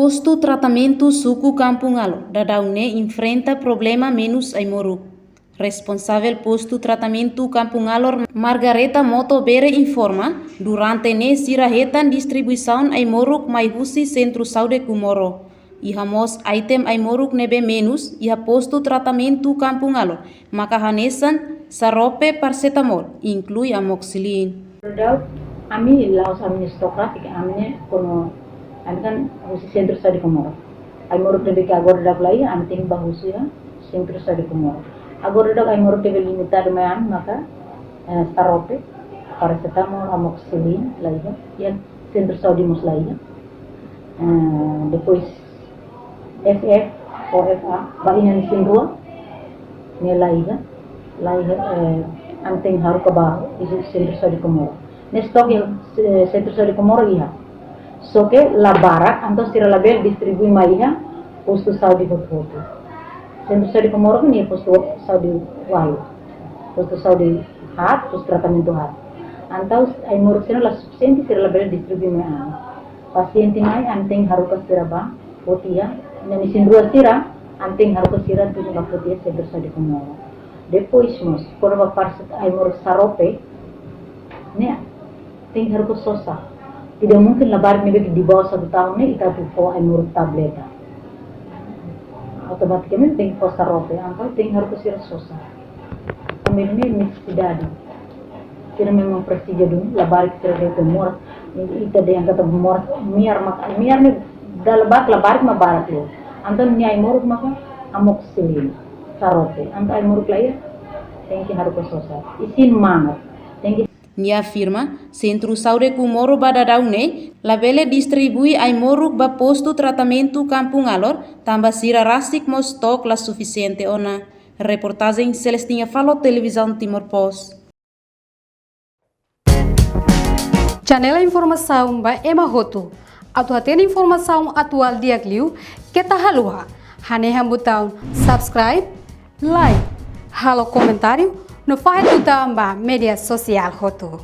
Posto tratamento suku Kampung Alo, Dadaune enfrenta problema menos Aimoruk. Responsável posto tratamento Kampung Alor, Margareta Moto Bere informa, durante ne sirahetan distribuição Aimoruk mai husi Centro Saúde Kumoro. Iha mos item Aimoruk nebe menos, iha posto tratamento Kampung Alor, maka hanesan sarope paracetamol, inclui amoxicillin. Ami laos ami stokrat amine kono ami kan husi Centro Saúde Kumoro. Aimoruk nebe ka agora dak lai ami ting bahusi ya Centro Saúde Kumoro. Agora dak Aimoruk nebe limitado mayan maka sarope paracetamol amoxicillin lai ya Centro Saúde mus lai ya. Depois FF OFA bahinan sindua nilai ya anteng haru kabaho isu Centro Saúde Kumoro. Nestok yang Centro Saúde Kumoro iha. Soke la barak anto sira label distribui maiha posto saúde foto. Centro Saúde Kumoro ni posto saúde walu. Posto saúde hat, posto tratamento hat. Antau Aimoruk sira la suficiente sira label distribui maiha. Paciente mai anteng haru ka sira ba potia nani sindua sira anteng haru ka sira tu ba potia Centro Saúde Kumoro. Depois mos por ba parset Aimoruk sarope ne tem haru ka sosa. Tidak mungkin lebaran ini di bawah 1 tahun ini kita tuh Aimoruk tableta. Otomatis tem posta rope, angkal tem harus kesir sosa. Kami ini tidak ada. Kita memang presija dulu lebaran kita itu murah. Kita yang kata murah miar nih dalebak lebaran mah barat lo. Angkal ini Aimoruk maka amoxicillin sarope. Angkal Aimoruk lain tem harus ke sosa. Isin mangat. Nia afirma, Centro Saúde Kumoro Badadaune, labele distribui Aimoruk ba posto tratamento Kampung Alor, tamba sira rasik mo stok la suficiente ona. Reportagem Celestinha Falo, Televisão Timor Post. Janela informação ba Ema Roto. Atu atena informação atual diagliu, kita halua. Hane hambutão subscribe, like, halo comentário, no faz do tamba media social Roto.